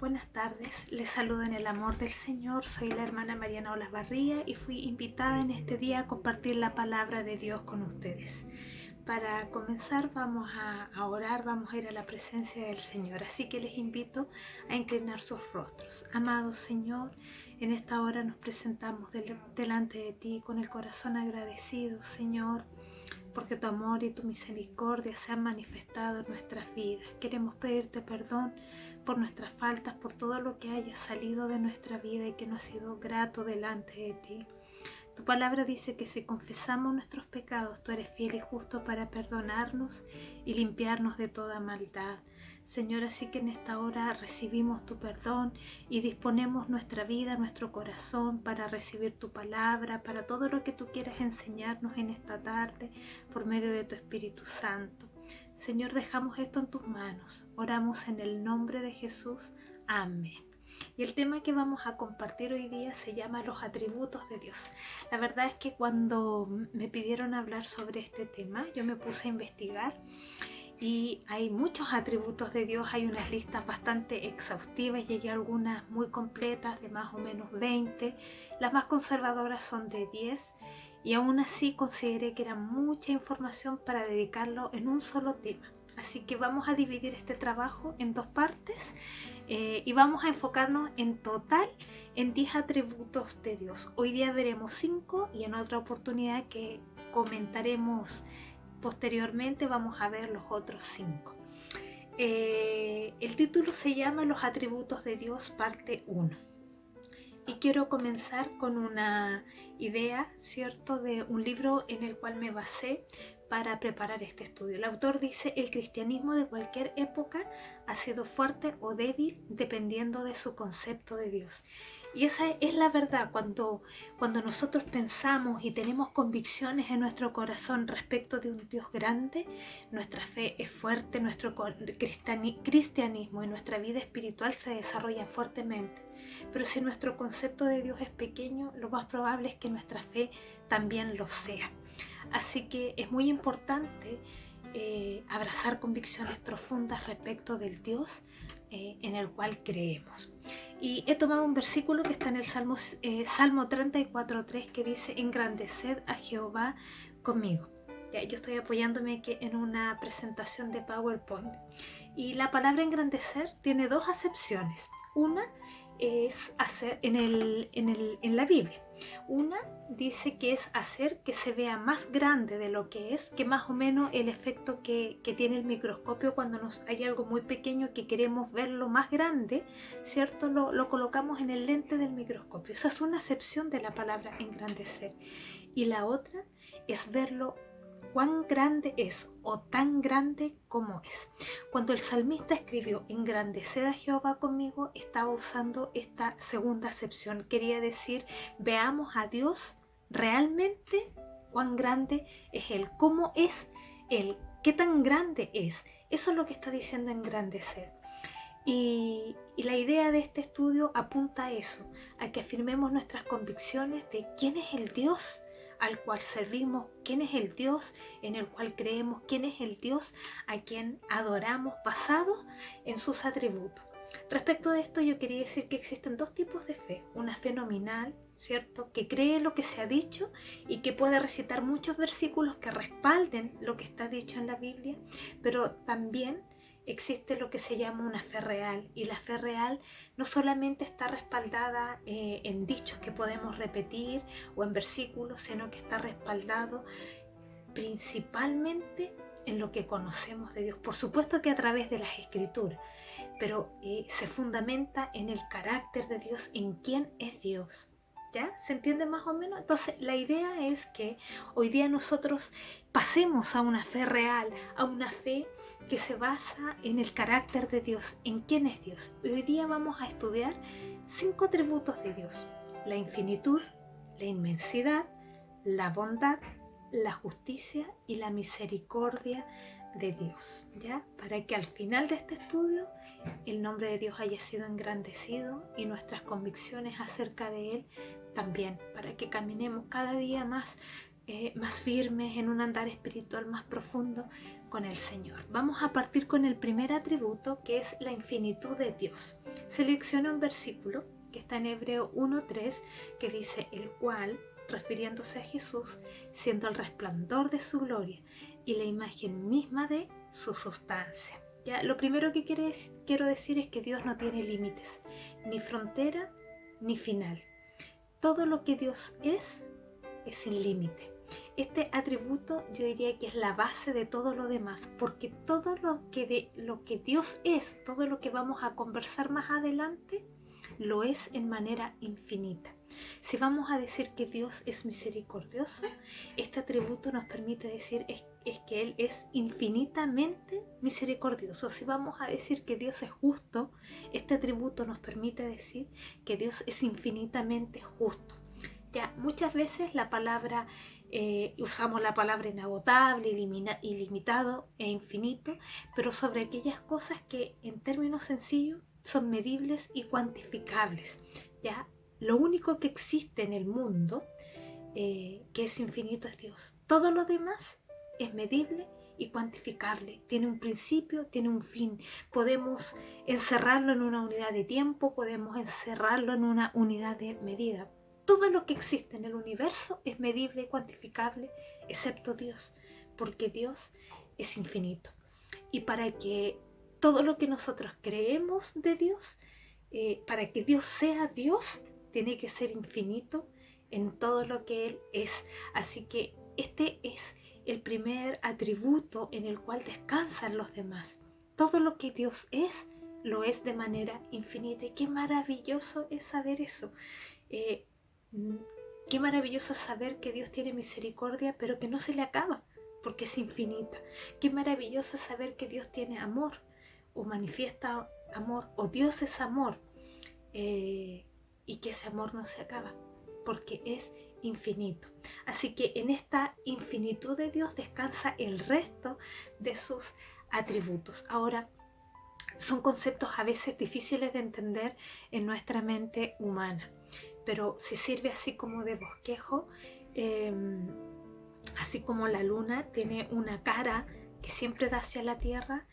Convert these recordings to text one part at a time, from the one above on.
Buenas tardes, les saludo en el amor del Señor. Soy la hermana Mariana Olavarría y fui invitada en este día a compartir la palabra de Dios con ustedes. Para comenzar vamos a orar, vamos a ir a la presencia del Señor, así que les invito a inclinar sus rostros. Amado Señor, en esta hora nos presentamos delante de ti con el corazón agradecido, Señor, porque tu amor y tu misericordia se han manifestado en nuestras vidas. Queremos pedirte perdón por nuestras faltas, por todo lo que haya salido de nuestra vida y que no ha sido grato delante de ti. Tu palabra dice que si confesamos nuestros pecados, tú eres fiel y justo para perdonarnos y limpiarnos de toda maldad. Señor, así que en esta hora recibimos tu perdón y disponemos nuestra vida, nuestro corazón para recibir tu palabra, para todo lo que tú quieras enseñarnos en esta tarde por medio de tu Espíritu Santo. Señor, dejamos esto en tus manos. Oramos en el nombre de Jesús. Amén. Y el tema que vamos a compartir hoy día se llama los atributos de Dios. La verdad es que cuando me pidieron hablar sobre este tema, yo me puse a investigar y hay muchos atributos de Dios, hay unas listas bastante exhaustivas y hay algunas muy completas de más o menos 20. Las más conservadoras son de 10 y aún así consideré que era mucha información para dedicarlo en un solo tema. Así que vamos a dividir este trabajo en dos partes y vamos a enfocarnos en total en 10 atributos de Dios. Hoy día veremos 5 y en otra oportunidad que comentaremos posteriormente vamos a ver los otros 5. El título se llama Los atributos de Dios, parte 1. Y quiero comenzar con una idea, ¿cierto?, de un libro en el cual me basé para preparar este estudio. El autor dice: el cristianismo de cualquier época ha sido fuerte o débil dependiendo de su concepto de Dios. Y esa es la verdad. Cuando nosotros pensamos y tenemos convicciones en nuestro corazón respecto de un Dios grande, nuestra fe es fuerte, nuestro cristianismo y nuestra vida espiritual se desarrollan fuertemente. Pero si nuestro concepto de Dios es pequeño, lo más probable es que nuestra fe también lo sea. Así que es muy importante abrazar convicciones profundas respecto del Dios en el cual creemos. Y he tomado un versículo que está en el Salmo 34:3 que dice: engrandeced a Jehová conmigo. Ya, yo estoy apoyándome aquí en una presentación de PowerPoint. Y la palabra engrandecer tiene dos acepciones. Una es hacer en la Biblia. Una dice que es hacer que se vea más grande de lo que es, que más o menos el efecto que tiene el microscopio cuando hay algo muy pequeño que queremos verlo más grande, ¿cierto? Lo colocamos en el lente del microscopio. Esa es una acepción de la palabra engrandecer. Y la otra es verlo cuán grande es o tan grande como es. Cuando el salmista escribió engrandeced a Jehová conmigo, estaba usando esta segunda acepción. Quería decir, veamos a Dios realmente cuán grande es Él, cómo es Él, qué tan grande es. Eso es lo que está diciendo engrandecer. Y la idea de este estudio apunta a eso, a que afirmemos nuestras convicciones de quién es el Dios al cual servimos, quién es el Dios en el cual creemos, quién es el Dios a quien adoramos basados en sus atributos. Respecto de esto, yo quería decir que existen dos tipos de fe: una fe nominal, ¿cierto?, que cree lo que se ha dicho y que puede recitar muchos versículos que respalden lo que está dicho en la Biblia, pero también existe lo que se llama una fe real, y la fe real no solamente está respaldada en dichos que podemos repetir o en versículos, sino que está respaldado principalmente en lo que conocemos de Dios. Por supuesto que a través de las Escrituras, pero se fundamenta en el carácter de Dios, en quién es Dios. ¿Ya? ¿Se entiende más o menos? Entonces la idea es que hoy día nosotros pasemos a una fe real, a una fe que se basa en el carácter de Dios, en quién es Dios. Hoy día vamos a estudiar 5 atributos de Dios: la infinitud, la inmensidad, la bondad, la justicia y la misericordia de Dios, ¿ya? Para que al final de este estudio el nombre de Dios haya sido engrandecido y nuestras convicciones acerca de Él también, para que caminemos cada día más firmes en un andar espiritual más profundo, con el Señor. Vamos a partir con el primer atributo, que es la infinitud de Dios. Selecciona un versículo que está en Hebreo 1:3, que dice: el cual, refiriéndose a Jesús, siendo el resplandor de su gloria y la imagen misma de su sustancia. Ya, lo primero que quiero decir es que Dios no tiene límites, ni frontera, ni final. Todo lo que Dios es sin límite. Este atributo yo diría que es la base de todo lo demás, porque todo lo que Dios es, todo lo que vamos a conversar más adelante, lo es en manera infinita. Si vamos a decir que Dios es misericordioso, este atributo nos permite decir es que Él es infinitamente misericordioso. Si vamos a decir que Dios es justo, este atributo nos permite decir que Dios es infinitamente justo. Ya, muchas veces usamos la palabra inagotable, ilimitado e infinito, pero sobre aquellas cosas que en términos sencillos son medibles y cuantificables. ¿Ya? Lo único que existe en el mundo que es infinito es Dios. Todo lo demás es medible y cuantificable. Tiene un principio, tiene un fin. Podemos encerrarlo en una unidad de tiempo, podemos encerrarlo en una unidad de medida. Todo lo que existe en el universo es medible y cuantificable, excepto Dios, porque Dios es infinito. Y para que todo lo que nosotros creemos de Dios, para que Dios sea Dios, tiene que ser infinito en todo lo que Él es. Así que este es el primer atributo en el cual descansan los demás. Todo lo que Dios es, lo es de manera infinita. Y qué maravilloso es saber eso. Qué maravilloso es saber que Dios tiene misericordia, pero que no se le acaba, porque es infinita. Qué maravilloso es saber que Dios tiene amor, o manifiesta amor, o Dios es amor, y que ese amor no se acaba, porque es infinito. Así que en esta infinitud de Dios descansa el resto de sus atributos. Ahora, son conceptos a veces difíciles de entender en nuestra mente humana, pero si sirve así como de bosquejo, así como la luna tiene una cara que siempre da hacia la tierra,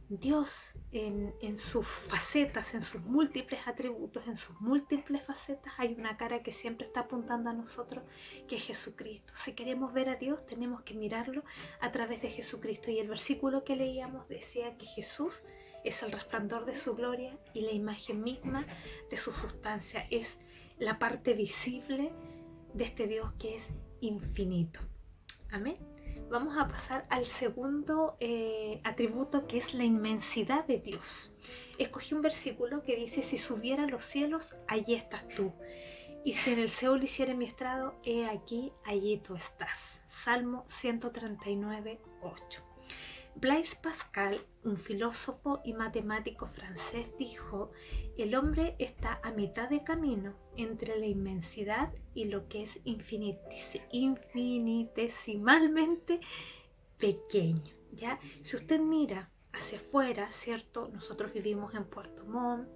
Dios en sus facetas, en sus múltiples atributos, en sus múltiples facetas, hay una cara que siempre está apuntando a nosotros, que es Jesucristo. Si queremos ver a Dios, tenemos que mirarlo a través de Jesucristo. Y el versículo que leíamos decía que Jesús es el resplandor de su gloria y la imagen misma de su sustancia. Es la parte visible de este Dios que es infinito. Amén. Vamos a pasar al segundo atributo, que es la inmensidad de Dios. Escogí un versículo que dice: si subiera a los cielos, allí estás tú. Y si en el Seol hiciera mi estrado, he aquí, allí tú estás. Salmo 139:8. Blaise Pascal, un filósofo y matemático francés, dijo: el hombre está a mitad de camino entre la inmensidad y lo que es infinitesimalmente pequeño. ¿Ya? Si usted mira hacia afuera, ¿cierto? Nosotros vivimos en Puerto Montt,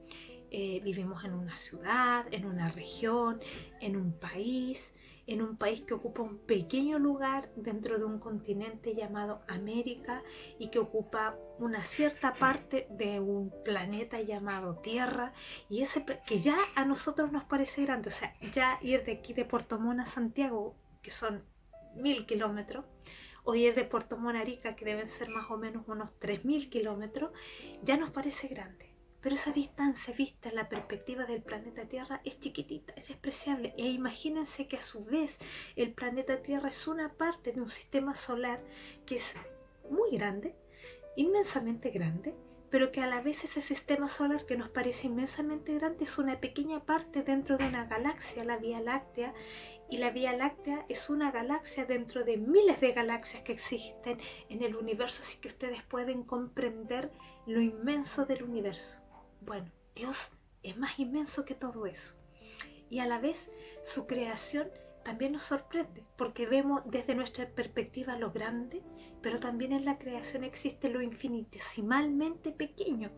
vivimos en una ciudad, en una región, en un país que ocupa un pequeño lugar dentro de un continente llamado América, y que ocupa una cierta parte de un planeta llamado Tierra, y que ya a nosotros nos parece grande. O sea, ya ir de aquí de Puerto Montt a Santiago, que son 1000 kilómetros, o ir de Puerto Montt a Arica, que deben ser más o menos unos 3000 kilómetros, ya nos parece grande. Pero esa distancia vista en la perspectiva del planeta Tierra es chiquitita, es despreciable. E imagínense que a su vez el planeta Tierra es una parte de un sistema solar que es muy grande, inmensamente grande, pero que a la vez ese sistema solar que nos parece inmensamente grande es una pequeña parte dentro de una galaxia, la Vía Láctea, y la Vía Láctea es una galaxia dentro de miles de galaxias que existen en el universo, así que ustedes pueden comprender lo inmenso del universo. Bueno, Dios es más inmenso que todo eso, y a la vez su creación también nos sorprende, porque vemos desde nuestra perspectiva lo grande, pero también en la creación existe lo infinitesimalmente pequeño.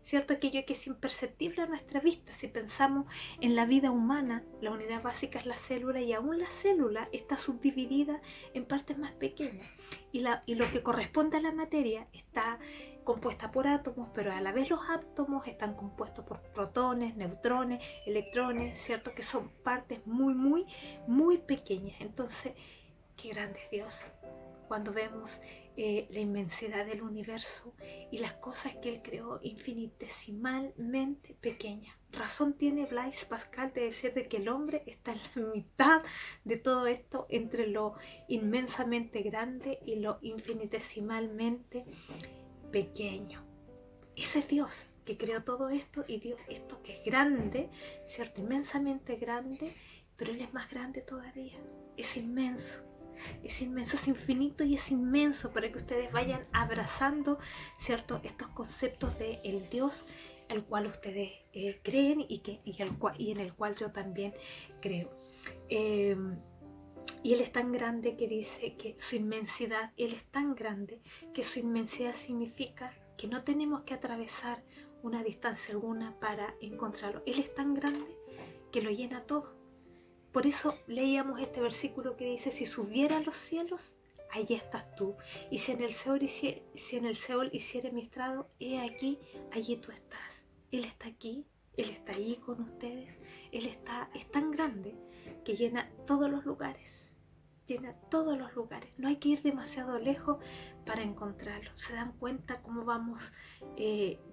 ¿cierto? Aquello que es imperceptible a nuestra vista. Si pensamos en la vida humana, la unidad básica es la célula y aún la célula está subdividida en partes más pequeñas. Y lo que corresponde a la materia está compuesta por átomos, pero a la vez los átomos están compuestos por protones, neutrones, electrones, ¿cierto? Que son partes muy, muy, muy pequeñas. Entonces, qué grande es Dios cuando vemos la inmensidad del universo y las cosas que Él creó infinitesimalmente pequeñas. Razón tiene Blaise Pascal de decir de que el hombre está en la mitad de todo esto, entre lo inmensamente grande y lo infinitesimalmente pequeño. Ese es Dios que creó todo esto, y Dios, esto que es grande, ¿cierto? Inmensamente grande, pero Él es más grande todavía. Es inmenso. Es inmenso, es infinito y es inmenso, para que ustedes vayan abrazando, ¿cierto?, estos conceptos de el Dios al cual ustedes creen y en el cual yo también creo. Y Él es tan grande que dice que su inmensidad, Él es tan grande que su inmensidad significa que no tenemos que atravesar una distancia alguna para encontrarlo. Él es tan grande que lo llena todo. Por eso leíamos este versículo que dice: si subiera a los cielos, allí estás tú. Y si en el Seol hiciere mi estrado, he aquí, allí tú estás. Él está aquí, Él está allí con ustedes. Es tan grande que llena todos los lugares. Llena todos los lugares. No hay que ir demasiado lejos para encontrarlo. Se dan cuenta cómo vamos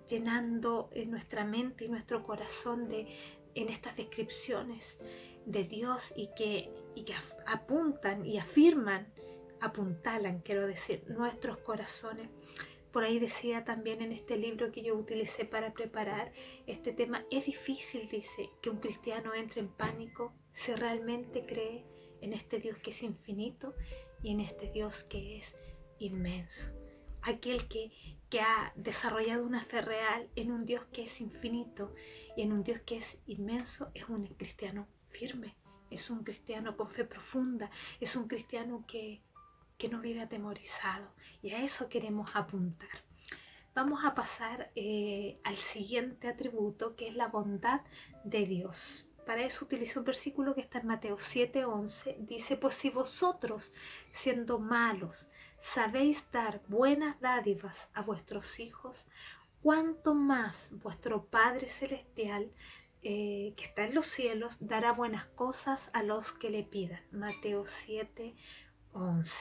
llenando nuestra mente y nuestro corazón en estas descripciones de Dios y que apuntan y apuntalan, quiero decir, nuestros corazones. Por ahí decía también en este libro que yo utilicé para preparar este tema: es difícil, dice, que un cristiano entre en pánico si realmente cree en este Dios que es infinito y en este Dios que es inmenso. Aquel que ha desarrollado una fe real en un Dios que es infinito y en un Dios que es inmenso es un cristiano firme, es un cristiano con fe profunda, es un cristiano que no vive atemorizado, y a eso queremos apuntar. Vamos a pasar al siguiente atributo, que es la bondad de Dios. Para eso utilizo un versículo que está en Mateo 7:11. Dice: pues si vosotros, siendo malos, sabéis dar buenas dádivas a vuestros hijos, cuánto más vuestro Padre Celestial, que está en los cielos, dará buenas cosas a los que le pidan. Mateo 7:11.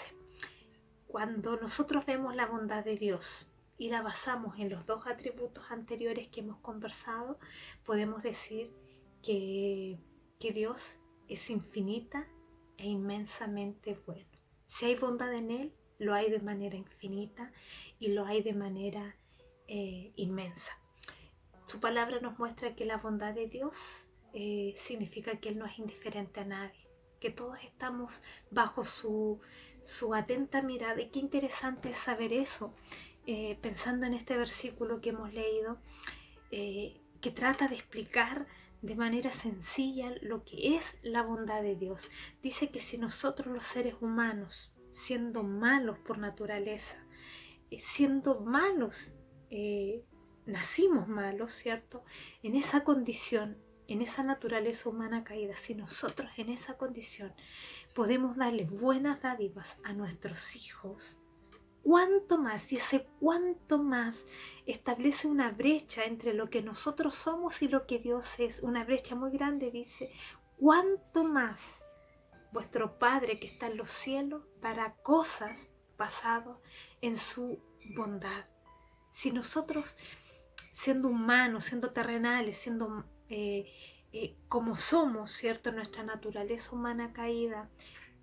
Cuando nosotros vemos la bondad de Dios y la basamos en los dos atributos anteriores que hemos conversado, podemos decir que Dios es infinita e inmensamente bueno. Si hay bondad en Él, lo hay de manera infinita y lo hay de manera inmensa. Su palabra nos muestra que la bondad de Dios significa que Él no es indiferente a nadie, que todos estamos bajo su atenta mirada. Y qué interesante es saber eso, pensando en este versículo que hemos leído, que trata de explicar de manera sencilla lo que es la bondad de Dios. Dice que si nosotros, los seres humanos, siendo malos por naturaleza, siendo malos, nacimos malos, ¿cierto? En esa condición, en esa naturaleza humana caída, si nosotros en esa condición podemos darle buenas dádivas a nuestros hijos, cuánto más, y ese cuánto más establece una brecha entre lo que nosotros somos y lo que Dios es, una brecha muy grande. Dice: cuánto más vuestro Padre que está en los cielos dará cosas basadas en su bondad. Si nosotros, siendo humanos, siendo terrenales, siendo como somos, ¿cierto?, nuestra naturaleza humana caída,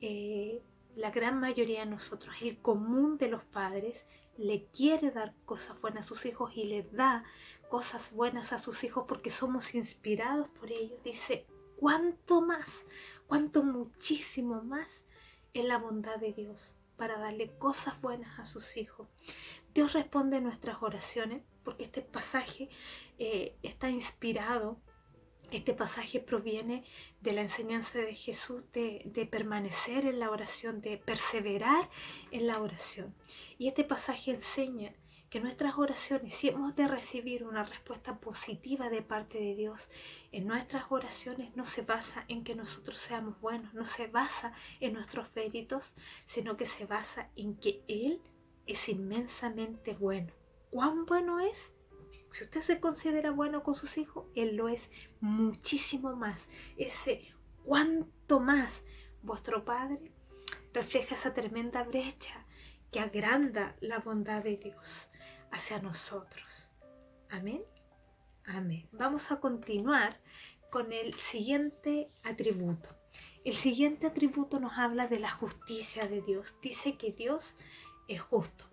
la gran mayoría de nosotros, el común de los padres, le quiere dar cosas buenas a sus hijos y le da cosas buenas a sus hijos porque somos inspirados por ellos. Dice: cuánto más, cuánto muchísimo más es la bondad de Dios para darle cosas buenas a sus hijos. Dios responde nuestras oraciones, porque este pasaje está inspirado. Este pasaje proviene de la enseñanza de Jesús de permanecer en la oración, de perseverar en la oración. Y este pasaje enseña que nuestras oraciones, si hemos de recibir una respuesta positiva de parte de Dios, en nuestras oraciones no se basa en que nosotros seamos buenos, no se basa en nuestros méritos, sino que se basa en que Él es inmensamente bueno. ¿Cuán bueno es? Si usted se considera bueno con sus hijos, Él lo es muchísimo más. Ese cuánto más vuestro Padre refleja esa tremenda brecha que agranda la bondad de Dios hacia nosotros. Amén. Amén. Vamos a continuar con el siguiente atributo. El siguiente atributo nos habla de la justicia de Dios. Dice que Dios es justo.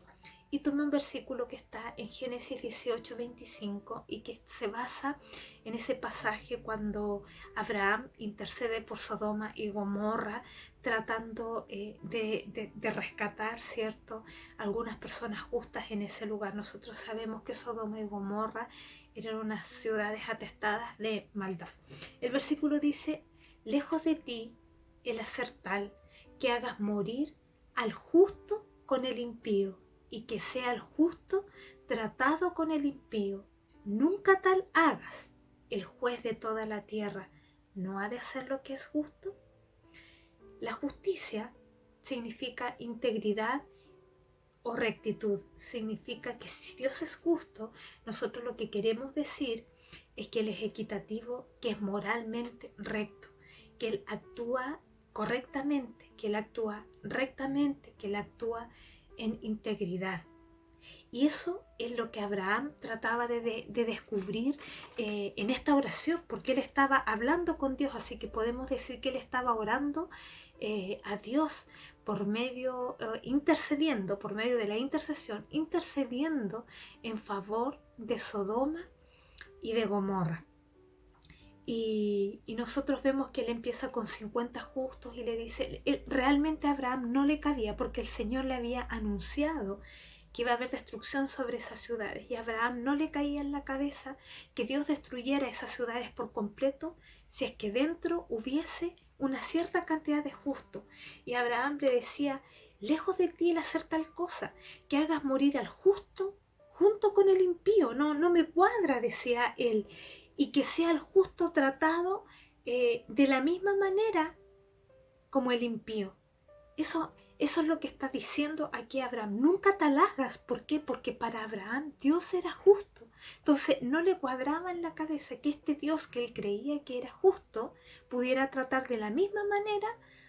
Y tomé un versículo que está en Génesis 18:25 y que se basa en ese pasaje cuando Abraham intercede por Sodoma y Gomorra, tratando de rescatar, ¿cierto?, algunas personas justas en ese lugar. Nosotros sabemos que Sodoma y Gomorra eran unas ciudades atestadas de maldad. El versículo dice: lejos de ti el hacer tal que hagas morir al justo con el impío, y que sea el justo tratado con el impío. Nunca tal hagas. El juez de toda la tierra no ha de hacer lo que es justo. La justicia significa integridad o rectitud. Significa que si Dios es justo, nosotros lo que queremos decir es que Él es equitativo, que es moralmente recto, que Él actúa correctamente, que Él actúa rectamente, que Él actúa en integridad. Y eso es lo que Abraham trataba de descubrir en esta oración, porque él estaba hablando con Dios, así que podemos decir que él estaba orando a Dios por medio, intercediendo, por medio de la intercesión, intercediendo en favor de Sodoma y de Gomorra. Y nosotros vemos que él empieza con 50 justos y le dice, realmente a Abraham no le cabía porque el Señor le había anunciado que iba a haber destrucción sobre esas ciudades, y a Abraham no le caía en la cabeza que Dios destruyera esas ciudades por completo si es que dentro hubiese una cierta cantidad de justos. Y Abraham le decía, lejos de ti el hacer tal cosa, que hagas morir al justo junto con el impío, no me cuadra, decía él, y que sea el justo tratado de la misma manera como el impío. Eso es lo que está diciendo aquí Abraham. Nunca tal hagas. ¿Por qué? Porque para Abraham Dios era justo. Entonces no le cuadraba en la cabeza que este Dios que él creía que era justo pudiera tratar de la misma manera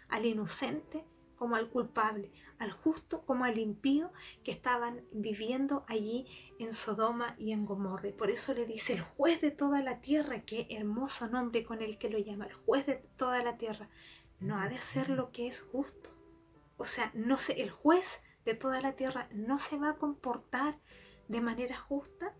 al inocente como al culpable, al justo como al impío que estaban viviendo allí en Sodoma y en Gomorra. Y por eso le dice el juez de toda la tierra, qué hermoso nombre con el que lo llama, el juez de toda la tierra, no ha de hacer lo que es justo. O sea, el juez de toda la tierra no se va a comportar de manera justa.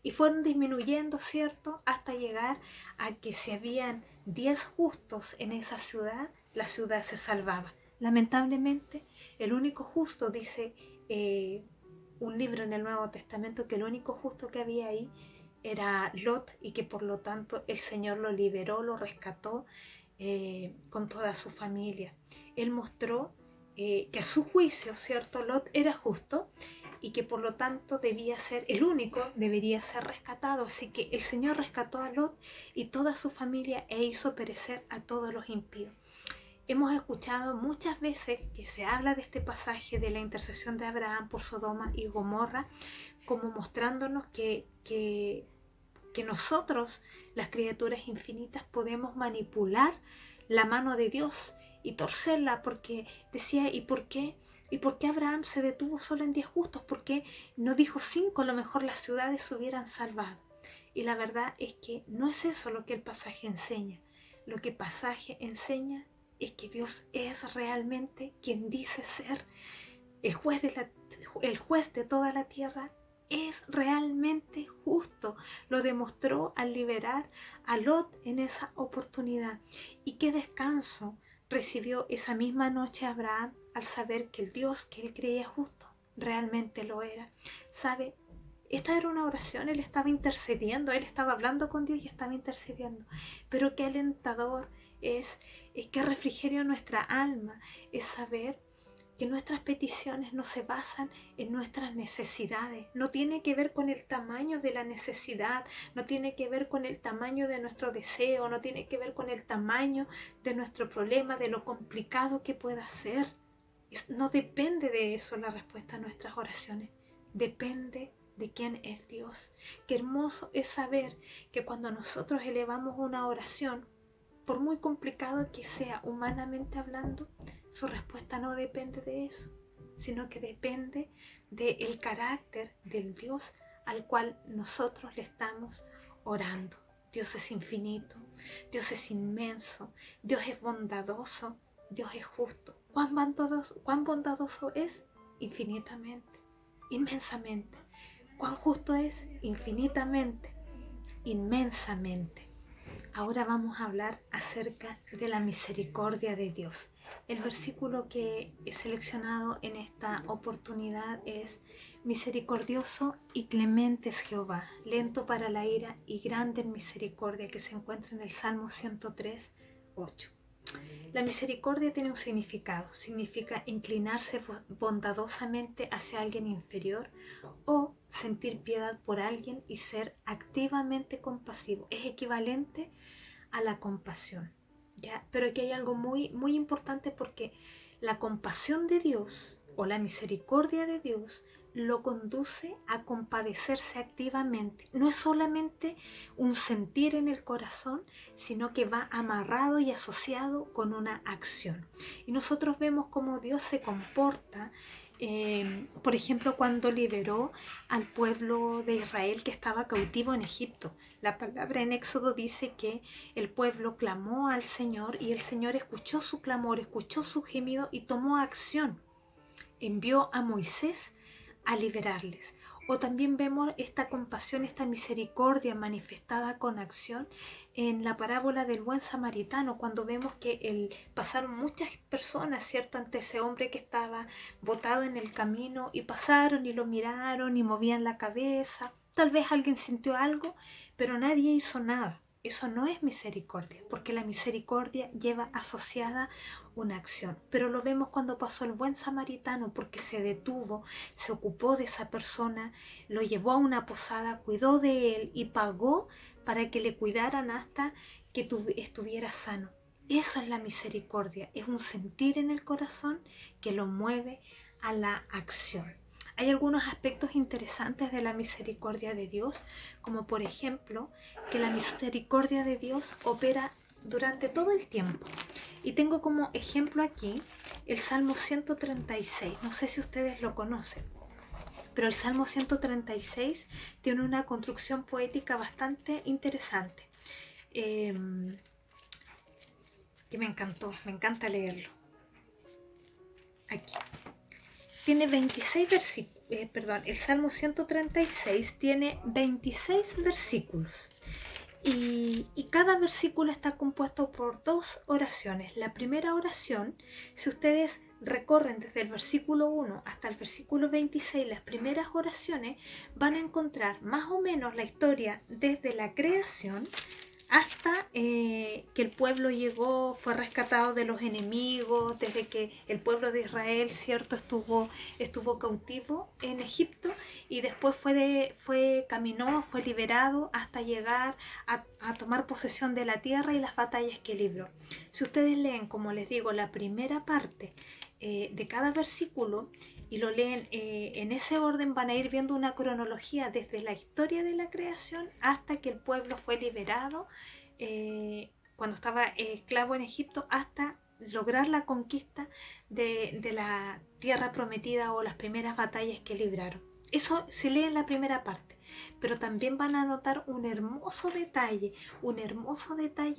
Y fueron disminuyendo, ¿cierto?, hasta llegar a que si habían 10 justos en esa ciudad, la ciudad se salvaba. Lamentablemente, el único justo, dice un libro en el Nuevo Testamento, que el único justo que había ahí era Lot, y que por lo tanto el Señor lo liberó, lo rescató con toda su familia. Él mostró que a su juicio, ¿cierto?, Lot era justo y que por lo tanto debía ser el único, debería ser rescatado. Así que el Señor rescató a Lot y toda su familia e hizo perecer a todos los impíos. Hemos escuchado muchas veces que se habla de este pasaje de la intercesión de Abraham por Sodoma y Gomorra como mostrándonos que nosotros, las criaturas infinitas, podemos manipular la mano de Dios y torcerla, porque decía, ¿y por qué? ¿Y por qué Abraham se detuvo solo en 10 justos? ¿Por qué no dijo 5? A lo mejor las ciudades se hubieran salvado. Y la verdad es que no es eso lo que el pasaje enseña. Lo que el pasaje enseña es que Dios es realmente quien dice ser el juez de toda la tierra. Es realmente justo. Lo demostró al liberar a Lot en esa oportunidad. Y qué descanso recibió esa misma noche Abraham al saber que el Dios que él creía justo realmente lo era. ¿Sabe? Esta era una oración, él estaba intercediendo, él estaba hablando con Dios y estaba intercediendo. Pero qué alentador es, qué refrigerio nuestra alma es saber que nuestras peticiones no se basan en nuestras necesidades. No tiene que ver con el tamaño de la necesidad, no tiene que ver con el tamaño de nuestro deseo, no tiene que ver con el tamaño de nuestro problema, de lo complicado que pueda ser. No depende de eso la respuesta a nuestras oraciones. Depende de quién es Dios. Qué hermoso es saber que cuando nosotros elevamos una oración, por muy complicado que sea humanamente hablando, su respuesta no depende de eso, sino que depende del carácter del Dios al cual nosotros le estamos orando. Dios es infinito, Dios es inmenso, Dios es bondadoso, Dios es justo. ¿Cuán bondadoso es? Infinitamente, inmensamente. ¿Cuán justo es? Infinitamente, inmensamente. Ahora vamos a hablar acerca de la misericordia de Dios. El versículo que he seleccionado en esta oportunidad es: misericordioso y clemente es Jehová, lento para la ira y grande en misericordia, que se encuentra en el Salmo 103, 8. La misericordia tiene un significado, significa inclinarse bondadosamente hacia alguien inferior o sentir piedad por alguien y ser activamente compasivo. Es equivalente a la compasión, ¿ya? Pero aquí hay algo muy, muy importante, porque la compasión de Dios o la misericordia de Dios lo conduce a compadecerse activamente. No es solamente un sentir en el corazón, sino que va amarrado y asociado con una acción. Y nosotros vemos cómo Dios se comporta, por ejemplo, cuando liberó al pueblo de Israel que estaba cautivo en Egipto. La palabra en Éxodo dice que el pueblo clamó al Señor y el Señor escuchó su clamor, escuchó su gemido y tomó acción. Envió a Moisés a liberarles. O también vemos esta compasión, esta misericordia manifestada con acción en la parábola del buen samaritano, cuando vemos que pasaron muchas personas, ¿cierto?, ante ese hombre que estaba botado en el camino, y pasaron y lo miraron y movían la cabeza. Tal vez alguien sintió algo, pero nadie hizo nada. Eso no es misericordia, porque la misericordia lleva asociada una acción. Pero lo vemos cuando pasó el buen samaritano, porque se detuvo, se ocupó de esa persona, lo llevó a una posada, cuidó de él y pagó para que le cuidaran hasta que estuviera sano. Eso es la misericordia, es un sentir en el corazón que lo mueve a la acción. Hay algunos aspectos interesantes de la misericordia de Dios, como por ejemplo que la misericordia de Dios opera durante todo el tiempo. Y tengo como ejemplo aquí el Salmo 136. No sé si ustedes lo conocen, pero el Salmo 136 tiene una construcción poética bastante interesante, que me encantó, me encanta leerlo. Aquí. Tiene 26 versículos, el Salmo 136 tiene 26 versículos. Y cada versículo está compuesto por dos oraciones. La primera oración, si ustedes recorren desde el versículo 1 hasta el versículo 26, las primeras oraciones, van a encontrar más o menos la historia desde la creación hasta que el pueblo llegó, fue rescatado de los enemigos, desde que el pueblo de Israel, cierto, estuvo cautivo en Egipto, y después caminó, fue liberado hasta llegar a tomar posesión de la tierra y las batallas que libró. Si ustedes leen, como les digo, la primera parte de cada versículo y lo leen en ese orden, van a ir viendo una cronología desde la historia de la creación hasta que el pueblo fue liberado cuando estaba esclavo en Egipto, hasta lograr la conquista de la tierra prometida o las primeras batallas que libraron. Eso se lee en la primera parte, pero también van a notar un hermoso detalle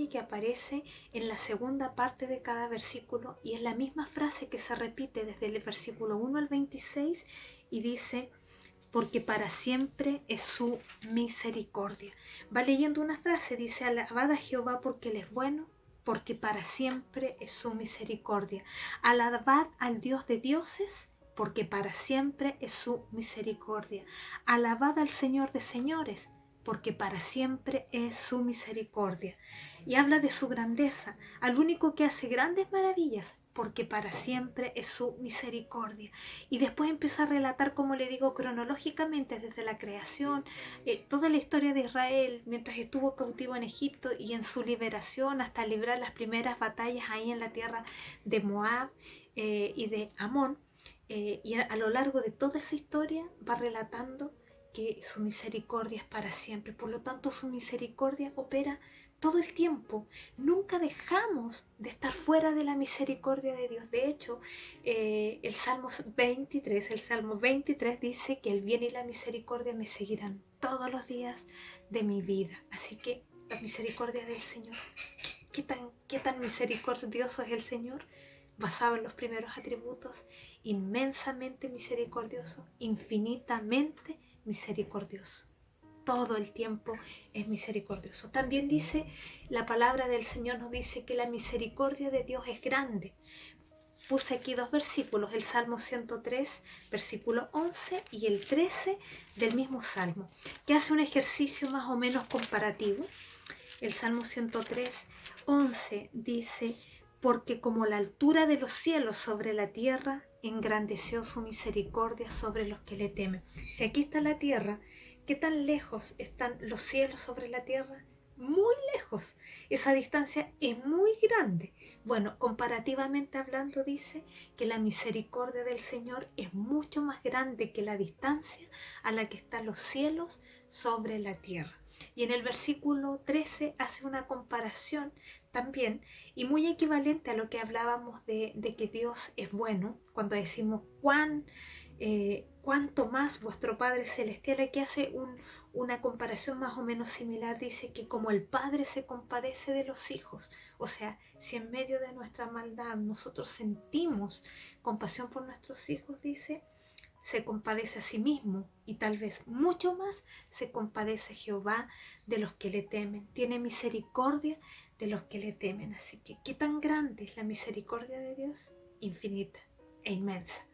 que aparece en la segunda parte de cada versículo, y es la misma frase que se repite desde el versículo 1 al 26 y dice: porque para siempre es su misericordia. Va leyendo una frase, dice: alabad a Jehová porque Él es bueno, porque para siempre es su misericordia. Alabad al Dios de dioses, porque para siempre es su misericordia. Alabad al Señor de señores, porque para siempre es su misericordia. Y habla de su grandeza, al único que hace grandes maravillas, porque para siempre es su misericordia. Y después empieza a relatar, como le digo, cronológicamente desde la creación, toda la historia de Israel mientras estuvo cautivo en Egipto y en su liberación hasta librar las primeras batallas ahí en la tierra de Moab y de Amón. Y a lo largo de toda esa historia va relatando que su misericordia es para siempre. Por lo tanto, su misericordia opera todo el tiempo. Nunca dejamos de estar fuera de la misericordia de Dios. De hecho, el Salmo 23 dice que el bien y la misericordia me seguirán todos los días de mi vida. Así que la misericordia del Señor, qué tan misericordioso es el Señor, basado en los primeros atributos, inmensamente misericordioso, infinitamente misericordioso. Todo el tiempo es misericordioso. También dice, la palabra del Señor nos dice que la misericordia de Dios es grande. Puse aquí dos versículos, el Salmo 103, versículo 11 y el 13 del mismo Salmo, que hace un ejercicio más o menos comparativo. El Salmo 103, 11 dice, porque como la altura de los cielos sobre la tierra, engrandeció su misericordia sobre los que le temen. Si aquí está la tierra, ¿qué tan lejos están los cielos sobre la tierra? Muy lejos. Esa distancia es muy grande. Bueno, comparativamente hablando, dice que la misericordia del Señor es mucho más grande que la distancia a la que están los cielos sobre la tierra. Y en el versículo 13 hace una comparación también y muy equivalente a lo que hablábamos de que Dios es bueno, cuando decimos cuánto más vuestro Padre Celestial. Aquí hace una comparación más o menos similar, dice que como el Padre se compadece de los hijos, o sea, si en medio de nuestra maldad nosotros sentimos compasión por nuestros hijos, dice, se compadece a sí mismo y tal vez mucho más se compadece Jehová de los que le temen, tiene misericordia de los que le temen. Así que, ¿qué tan grande es la misericordia de Dios? Infinita e inmensa.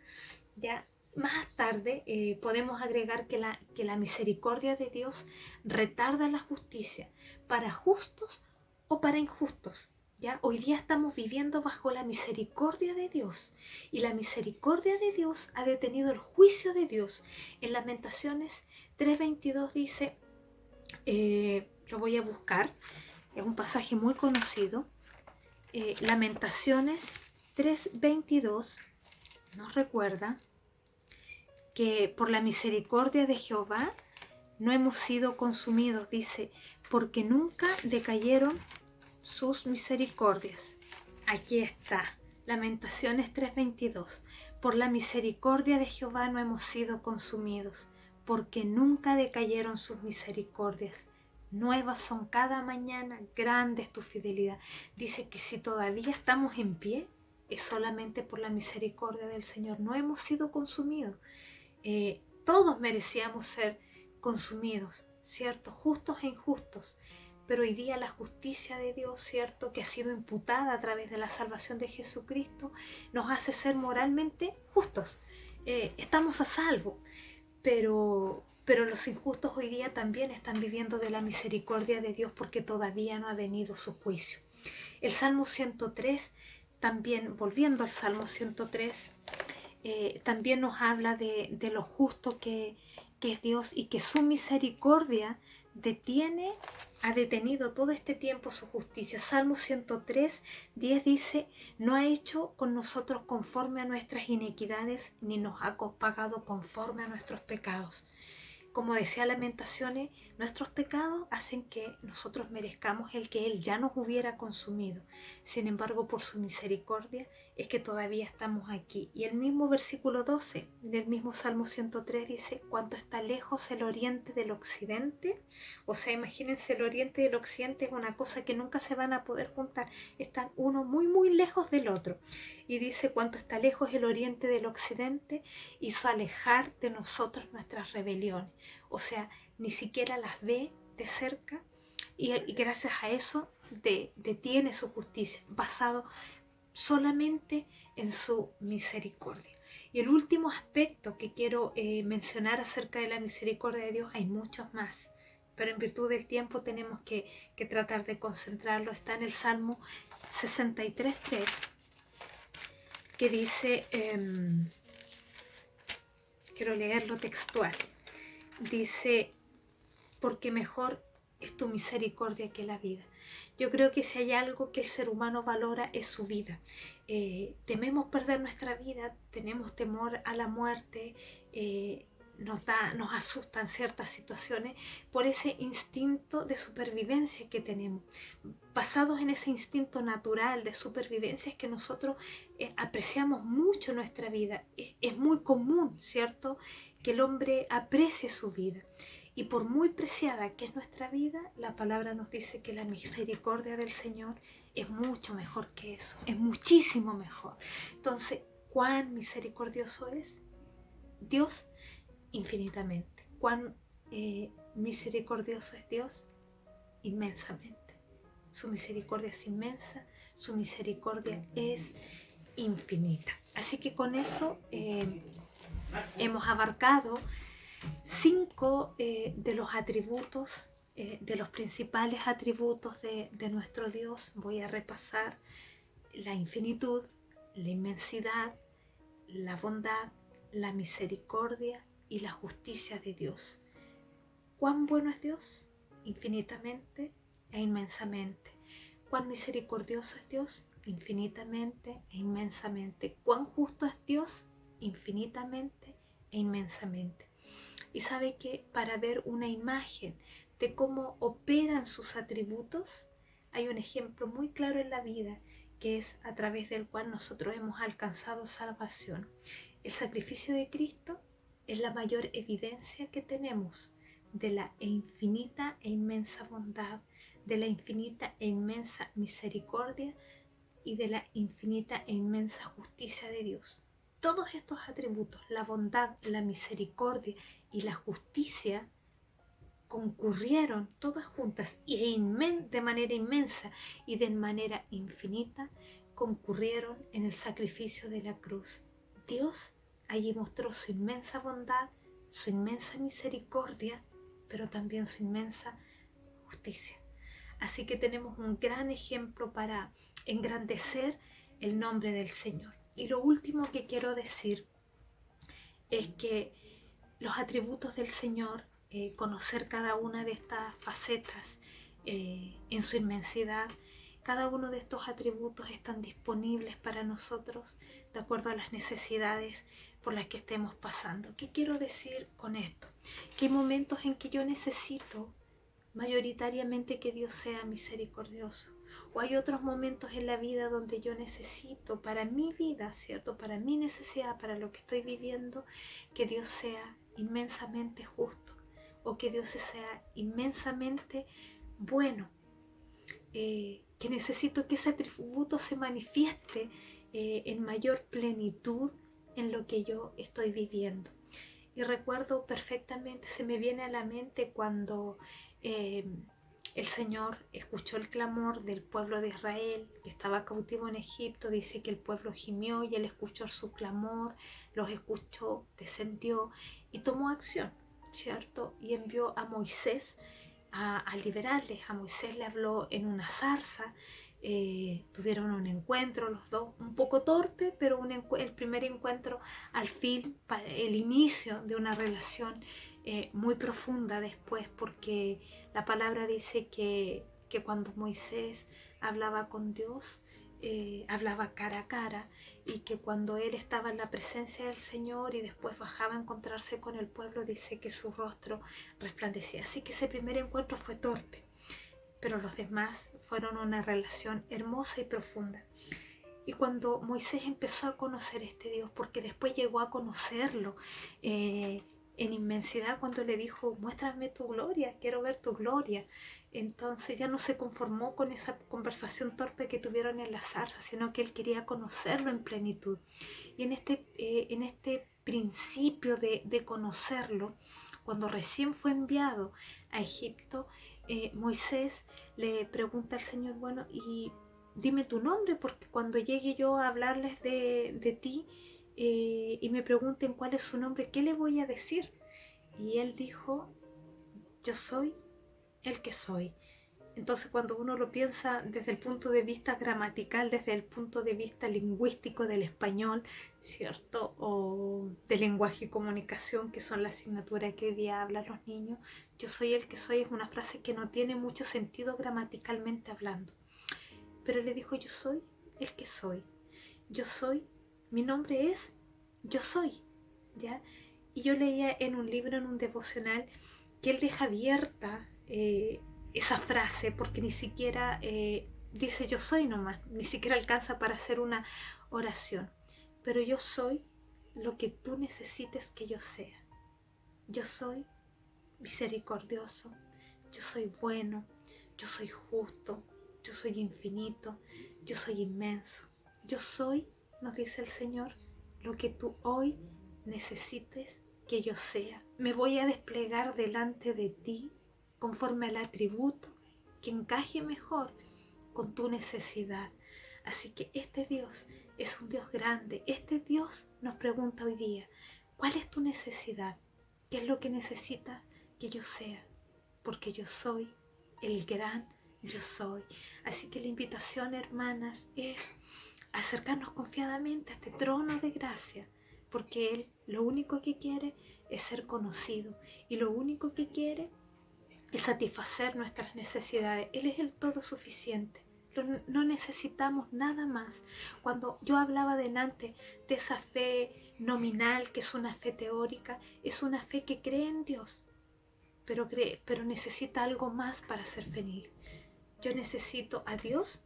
Ya más tarde podemos agregar que la misericordia de Dios retarda la justicia para justos o para injustos. ¿Ya? Hoy día estamos viviendo bajo la misericordia de Dios y la misericordia de Dios ha detenido el juicio de Dios. En Lamentaciones 3:22 dice, lo voy a buscar, es un pasaje muy conocido, Lamentaciones 3:22 nos recuerda que por la misericordia de Jehová no hemos sido consumidos, dice, porque nunca decayeron sus misericordias. Aquí está, Lamentaciones 3:22. Por la misericordia de Jehová no hemos sido consumidos, porque nunca decayeron sus misericordias. Nuevas son cada mañana, grande es tu fidelidad. Dice que si todavía estamos en pie, es solamente por la misericordia del Señor. No hemos sido consumidos. Todos merecíamos ser consumidos, ¿cierto? Justos e injustos. Pero hoy día la justicia de Dios, ¿cierto?, que ha sido imputada a través de la salvación de Jesucristo, nos hace ser moralmente justos. Estamos a salvo, pero los injustos hoy día también están viviendo de la misericordia de Dios porque todavía no ha venido su juicio. El Salmo 103, también volviendo al Salmo 103, también nos habla de lo justo que es Dios y que su misericordia ha detenido todo este tiempo su justicia. Salmo 103, 10 dice, no ha hecho con nosotros conforme a nuestras iniquidades, ni nos ha pagado conforme a nuestros pecados. Como decía Lamentaciones, nuestros pecados hacen que nosotros merezcamos el que Él ya nos hubiera consumido. Sin embargo, por su misericordia es que todavía estamos aquí. Y el mismo versículo 12 del mismo Salmo 103 dice, cuánto está lejos el oriente del occidente. O sea, imagínense, el oriente y el occidente es una cosa que nunca se van a poder juntar. Están uno muy, muy lejos del otro. Y dice, cuánto está lejos el oriente del occidente, hizo alejar de nosotros nuestras rebeliones. O sea, ni siquiera las ve de cerca y gracias a eso detiene su justicia, basado solamente en su misericordia. Y el último aspecto que quiero mencionar acerca de la misericordia de Dios, hay muchos más, pero en virtud del tiempo tenemos que tratar de concentrarlo. Está en el Salmo 63:3, que dice, quiero leerlo textual, dice, porque mejor es tu misericordia que la vida. Yo creo que si hay algo que el ser humano valora es su vida. Tememos perder nuestra vida, tenemos temor a la muerte, nos asustan ciertas situaciones por ese instinto de supervivencia que tenemos. Basados en ese instinto natural de supervivencia es que nosotros apreciamos mucho nuestra vida. Es muy común, ¿cierto?, que el hombre aprecie su vida. Y por muy preciada que es nuestra vida, la palabra nos dice que la misericordia del Señor es mucho mejor que eso, es muchísimo mejor. Entonces, ¿cuán misericordioso es Dios? Infinitamente. ¿Cuán misericordioso es Dios? Inmensamente. Su misericordia es inmensa, su misericordia es infinita. Así que con eso hemos abarcado 5 de los atributos, de los principales atributos de nuestro Dios. Voy a repasar: la infinitud, la inmensidad, la bondad, la misericordia y la justicia de Dios. ¿Cuán bueno es Dios? Infinitamente e inmensamente. ¿Cuán misericordioso es Dios? Infinitamente e inmensamente. ¿Cuán justo es Dios? Infinitamente e inmensamente. Y sabe que para ver una imagen de cómo operan sus atributos, hay un ejemplo muy claro en la vida, que es a través del cual nosotros hemos alcanzado salvación. El sacrificio de Cristo es la mayor evidencia que tenemos de la infinita e inmensa bondad, de la infinita e inmensa misericordia y de la infinita e inmensa justicia de Dios. Todos estos atributos, la bondad, la misericordia y la justicia, concurrieron todas juntas y de manera inmensa y de manera infinita, concurrieron en el sacrificio de la cruz. Dios allí mostró su inmensa bondad, su inmensa misericordia, pero también su inmensa justicia. Así que tenemos un gran ejemplo para engrandecer el nombre del Señor. Y lo último que quiero decir es que los atributos del Señor, conocer cada una de estas facetas en su inmensidad, cada uno de estos atributos están disponibles para nosotros de acuerdo a las necesidades por las que estemos pasando. ¿Qué quiero decir con esto? Que hay momentos en que yo necesito mayoritariamente que Dios sea misericordioso. O hay otros momentos en la vida donde yo necesito para mi vida, ¿cierto? Para mi necesidad, para lo que estoy viviendo, que Dios sea inmensamente justo o que Dios sea inmensamente bueno. Que necesito que ese atributo se manifieste en mayor plenitud en lo que yo estoy viviendo. Y recuerdo perfectamente, se me viene a la mente cuando el Señor escuchó el clamor del pueblo de Israel que estaba cautivo en Egipto. Dice que el pueblo gimió y Él escuchó su clamor, los escuchó, descendió y tomó acción, ¿cierto? Y envió a Moisés a liberarles. A Moisés le habló en una zarza. Tuvieron un encuentro los dos, un poco torpe, pero el primer encuentro al fin, el inicio de una relación muy profunda después, porque la palabra dice que cuando Moisés hablaba con Dios, hablaba cara a cara, y que cuando él estaba en la presencia del Señor y después bajaba a encontrarse con el pueblo, dice que su rostro resplandecía. Así que ese primer encuentro fue torpe, pero los demás fueron una relación hermosa y profunda. Y cuando Moisés empezó a conocer a este Dios, porque después llegó a conocerlo en inmensidad, cuando le dijo: muéstrame tu gloria, quiero ver tu gloria. Entonces ya no se conformó con esa conversación torpe que tuvieron en la zarza, sino que él quería conocerlo en plenitud. Y en este principio de conocerlo, cuando recién fue enviado a Egipto, Moisés le pregunta al Señor: bueno, y dime tu nombre, porque cuando llegue yo a hablarles de ti y me pregunten cuál es su nombre, ¿qué le voy a decir? Y él dijo: yo soy el que soy. Entonces cuando uno lo piensa desde el punto de vista gramatical, desde el punto de vista lingüístico del español, ¿cierto? O de lenguaje y comunicación, que son la asignatura que hoy día hablan los niños, yo soy el que soy es una frase que no tiene mucho sentido gramaticalmente hablando. Pero le dijo, yo soy el que soy. Yo soy, mi nombre es yo soy, ¿ya? Y yo leía en un libro, en un devocional, que él deja abierta esa frase, porque ni siquiera dice yo soy nomás, ni siquiera alcanza para hacer una oración. Pero yo soy lo que tú necesites que yo sea. Yo soy misericordioso, yo soy bueno, yo soy justo, yo soy infinito, yo soy inmenso. Yo soy, nos dice el Señor, lo que tú hoy necesites que yo sea. Me voy a desplegar delante de ti conforme al atributo que encaje mejor con tu necesidad. Así que este Dios es un Dios grande. Este Dios nos pregunta hoy día, ¿cuál es tu necesidad? ¿Qué es lo que necesitas que yo sea? Porque yo soy el gran yo soy. Así que la invitación, hermanas, es acercarnos confiadamente a este trono de gracia, porque Él lo único que quiere es ser conocido y lo único que quiere es satisfacer nuestras necesidades. Él es el todo suficiente. No necesitamos nada más. Cuando yo hablaba delante de esa fe nominal, que es una fe teórica, es una fe que cree en Dios, pero necesita algo más para ser feliz. Yo necesito a Dios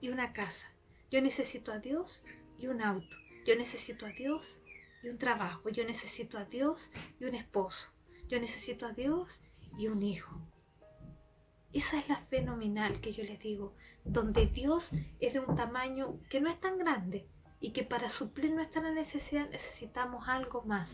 y una casa. Yo necesito a Dios y un auto. Yo necesito a Dios y un trabajo. Yo necesito a Dios y un esposo. Yo necesito a Dios y un hijo. Esa es la fe nominal que yo les digo, donde Dios es de un tamaño que no es tan grande y que para suplir nuestra necesidad necesitamos algo más.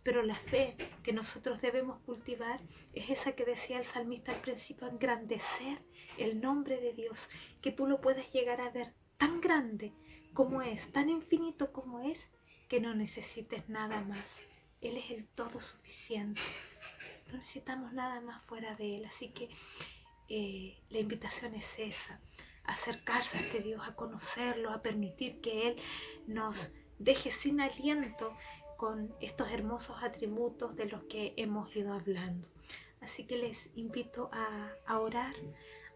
Pero la fe que nosotros debemos cultivar es esa que decía el salmista al principio, engrandecer el nombre de Dios, que tú lo puedas llegar a ver tan grande como es, tan infinito como es, que no necesites nada más. Él es el todo suficiente. No necesitamos nada más fuera de Él. Así que la invitación es esa, acercarse a este Dios, a conocerlo, a permitir que Él nos deje sin aliento con estos hermosos atributos de los que hemos ido hablando. Así que les invito a orar.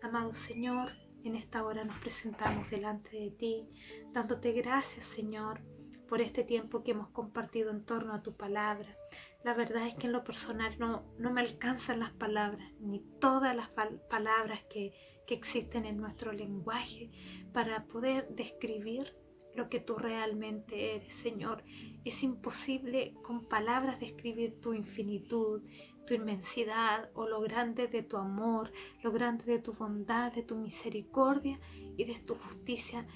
Amado Señor, en esta hora nos presentamos delante de ti, dándote gracias, Señor, por este tiempo que hemos compartido en torno a tu palabra. La verdad es que en lo personal no me alcanzan las palabras, ni todas las palabras que existen en nuestro lenguaje para poder describir lo que tú realmente eres, Señor. Es imposible con palabras describir tu infinitud, tu inmensidad o lo grande de tu amor, lo grande de tu bondad, de tu misericordia y de tu justicia.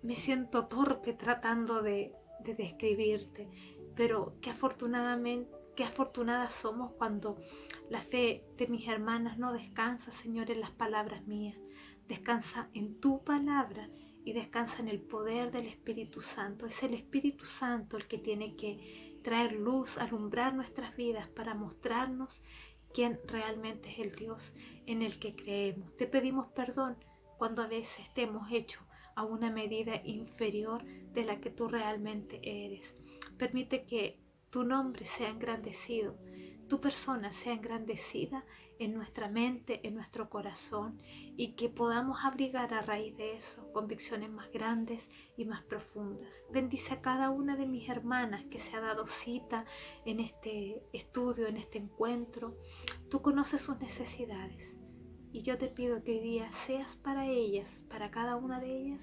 Me siento torpe tratando de describirte, pero qué afortunadas somos cuando la fe de mis hermanas no descansa, Señor, en las palabras mías, descansa en tu palabra y descansa en el poder del Espíritu Santo. Es el Espíritu Santo el que tiene que traer luz, alumbrar nuestras vidas para mostrarnos quién realmente es el Dios en el que creemos. Te pedimos perdón cuando a veces te hemos hecho a una medida inferior de la que tú realmente eres. Permite que tu nombre sea engrandecido, tu persona sea engrandecida en nuestra mente, en nuestro corazón, y que podamos abrigar a raíz de eso convicciones más grandes y más profundas. Bendice a cada una de mis hermanas que se ha dado cita en este estudio, en este encuentro. Tú conoces sus necesidades y yo te pido que hoy día seas para ellas, para cada una de ellas,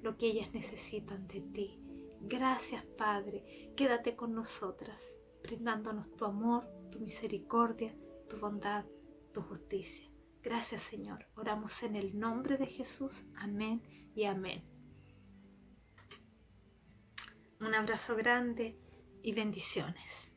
lo que ellas necesitan de ti. Gracias, Padre. Quédate con nosotras, brindándonos tu amor, tu misericordia, tu bondad, tu justicia. Gracias, Señor. Oramos en el nombre de Jesús. Amén y amén. Un abrazo grande y bendiciones.